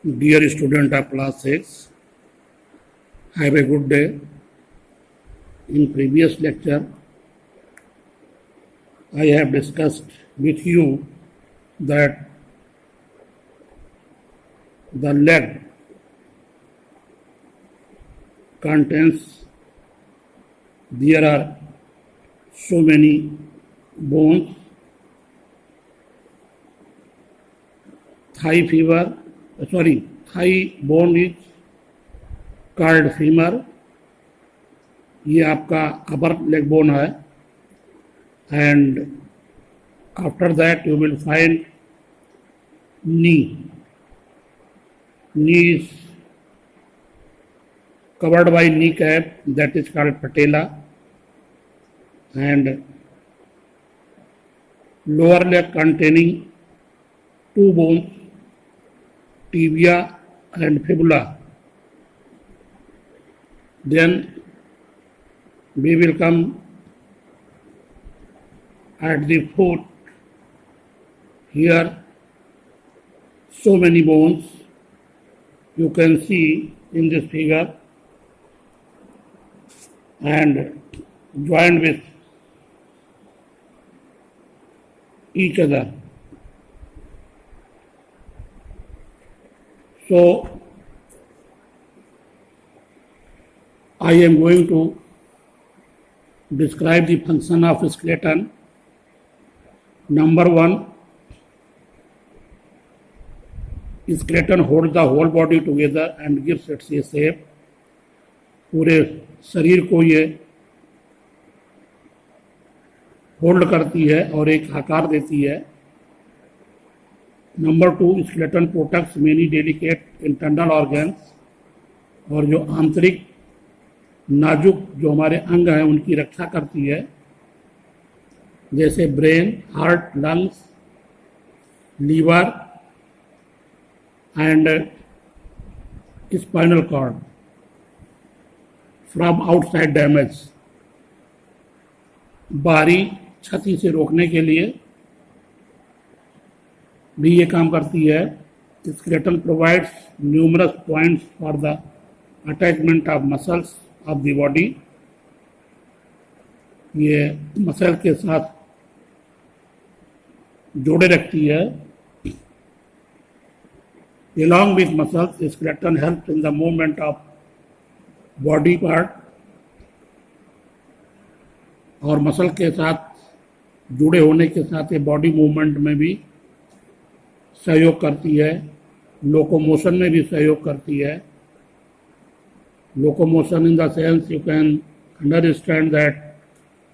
Dear student of class 6, have a good day. In previous lecture, I have discussed with you that the leg contains, there are so many bones. Thigh bone is called femur. ये आपका अपर leg bone है. And after that you will find knee. Knee is covered by kneecap, that is called patella. And lower leg containing two bones, tibia and fibula. Then we will come at the foot. Here so many bones you can see in this figure and joined with each other. So I am going to describe the function of skeleton. Number 1, skeleton holds the whole body together and gives it a shape. पूरे शरीर को ये hold करती है और एक आकार देती है. Number 2, skeleton protects many delicate internal organs. और जो आंतरिक नाजुक जो हमारे अंग हैं उनकी रक्षा करती है, जैसे brain, heart, lungs, liver and spinal cord from outside damage. बाहरी क्षति से रोकने के लिए भी ये काम करती है. Skeleton provides numerous points for the attachment of muscles of the body. ये मसल के साथ जोड़े रखती है. Along with muscles, skeleton helps in the movement of body part. और मसल के साथ जुड़े होने के साथ ये बॉडी मूवमेंट में भी सहयोग करती है. लोकोमोशन में भी सहयोग करती है. Locomotion in the sense you can understand that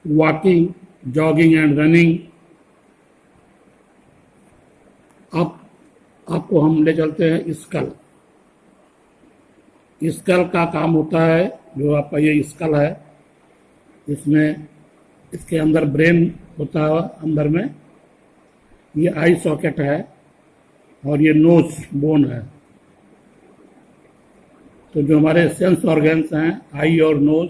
walking, jogging and running. अब आपको हम ले चलते हैं स्कल. स्कल का काम होता है, जो आपका ये स्कल है, इसमें इसके अंदर ब्रेन होता है. अंदर में ये आई सॉकेट है और ये नोज बोन है. तो जो हमारे सेंस ऑर्गन्स हैं, आई और नोज,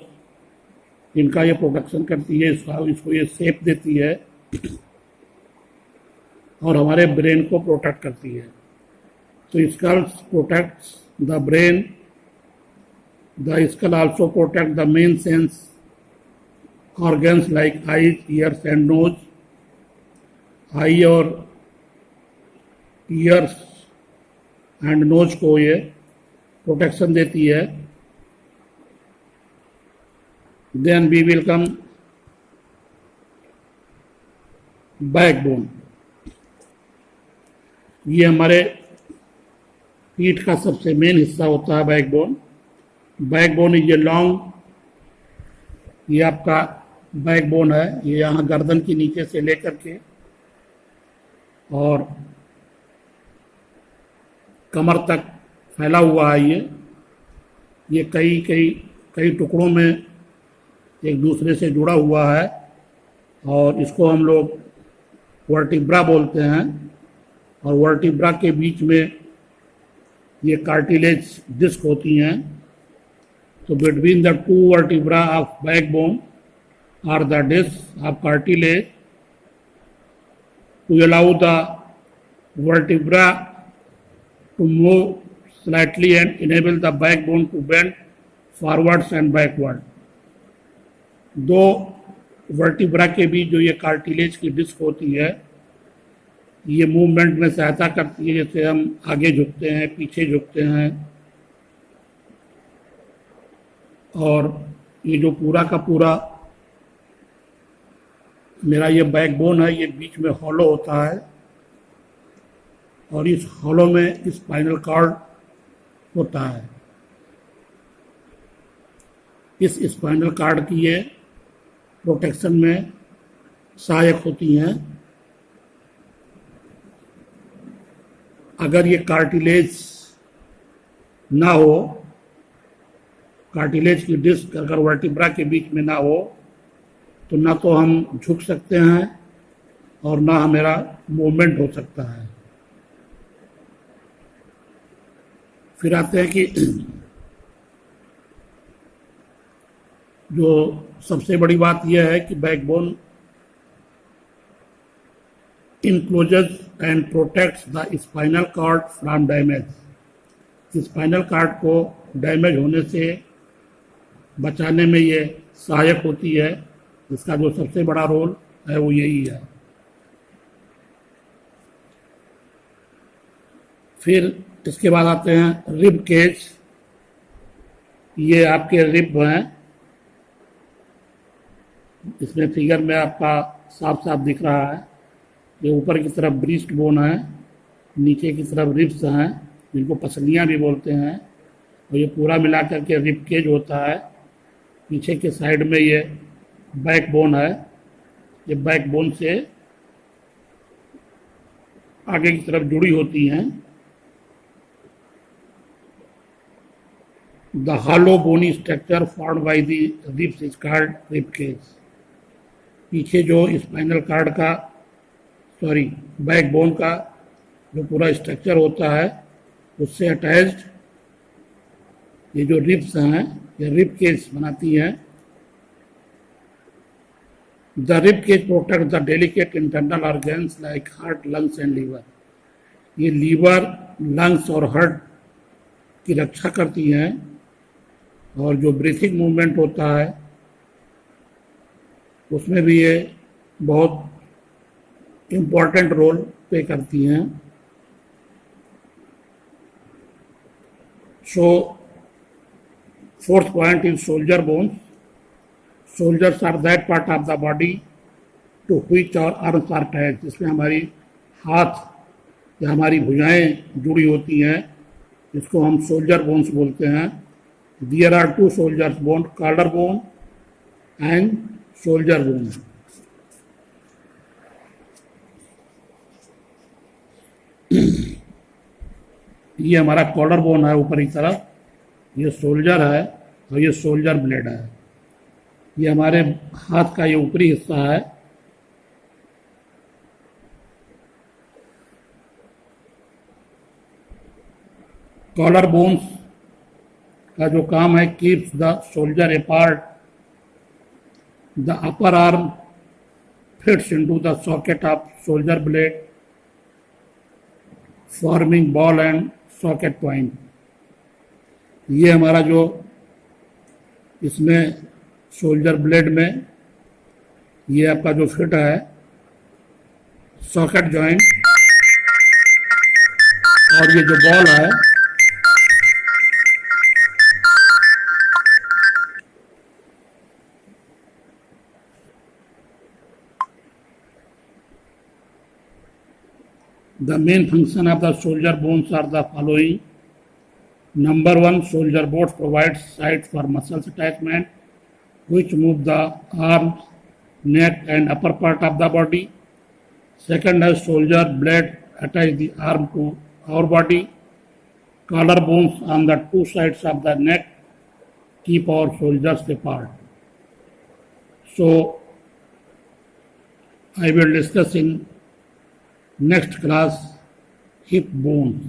इनका ये प्रोटेक्शन करती है. इसको ये शेप देती है और हमारे ब्रेन को प्रोटेक्ट करती है. तो skull protects the brain. The skull also protect the main sense organs like eyes, ears and nose. Eye और ईयर्स एंड नोज को ये प्रोटेक्शन देती है. Then we will come backbone. ये हमारे पीठ का सबसे मेन हिस्सा होता है backbone. Backbone is a long, ये आपका बैकबोन है. ये यहाँ गर्दन के नीचे से लेकर के और कमर तक फैला हुआ है. ये कई टुकड़ों में एक दूसरे से जुड़ा हुआ है और इसको हम लोग वर्टिब्रा बोलते हैं. और वर्टिब्रा के बीच में ये कार्टिलेज डिस्क होती हैं. तो between the two vertebra of backbone are the disc of cartilage to allow the vertebra to move slightly and enable the backbone to bend forwards and backward. दो वर्टिब्रा के बीच जो ये कार्टिलेज की disc होती है, ये मूवमेंट में सहायता करती है, जैसे हम आगे झुकते हैं, पीछे झुकते हैं, और ये जो पूरा का पूरा मेरा ये बैकबोन है, ये बीच में हॉलो होता है, और इस हॉलो में स्पाइनल कॉर्ड होता है। इस स्पाइनल कॉर्ड की ये प्रोटेक्शन में सहायक होती हैं। अगर ये कार्टिलेज ना हो, कार्टिलेज की डिस्क अगर वर्टिब्रा के बीच में ना हो, तो ना तो हम झुक सकते हैं और ना हमारा मूवमेंट हो सकता है। फिर आते हैं कि जो सबसे बड़ी बात यह है कि backbone encloses and protects the spinal cord from damage. Spinal cord को डैमेज होने से बचाने में ये सहायक होती है। इसका जो सबसे बड़ा रोल है वो यही है। फिर इसके बाद आते हैं रिब केज। ये आपके रिब हैं, इसमें फिगर में आपका साफ साफ दिख रहा है। ये ऊपर की तरफ ब्रीस्ट बोन है, नीचे की तरफ रिब्स हैं, जिनको पसलियाँ भी बोलते हैं, और ये पूरा मिलाकर के रिब केज होता है। पीछे के साइड में ये बैक बोन है, ये बैक बोन से आगे की तरफ जुड़ी होती हैं। The hollow bony structure formed by the ribs is called rib cage. पीछे जो स्पाइनल कार्ड का बैक बोन का जो पूरा स्ट्रक्चर होता है, उससे अटैच्ड ये जो रिब्स हैं, ये रिब केज बनाती हैं। The rib cage protect the delicate internal organs like heart, lungs and liver. ये लीवर, लंग्स और हार्ट की रक्षा करती हैं, और जो ब्रीथिंग मूवमेंट होता है उसमें भी ये बहुत इम्पॉर्टेंट रोल प्ले करती हैं। So fourth point is shoulder bones. Shoulders are that part of the body to which our arms are attached. जिसमें हमारी हाथ या हमारी भुजाएं जुड़ी होती हैं, जिसको हम सोल्जर बोन्स बोलते हैं। There are two shoulders bone, collar bone and shoulder bone. ये हमारा कॉलर बोन है ऊपर की तरफ, ये सोल्जर है, और ये सोल्जर ब्लेड है। ये हमारे हाथ का ये ऊपरी हिस्सा है। कॉलर बोन्स का जो काम है, keeps the soldier apart. The upper arm fits into the socket of soldier blade, forming ball and socket point. ये हमारा जो इसमें सोल्जर ब्लेड में ये आपका जो फिट है सॉकेट जॉइंट, और ये जो बॉल है the main function of the soldier bones are the following. Number 1, soldier bones provides sites for muscles attachment, which move the arms, neck and upper part of the body. Second is soldier blade attach the arm to our body. Collar bones on the two sides of the neck keep our soldiers apart. So I will discuss in next class hip bones.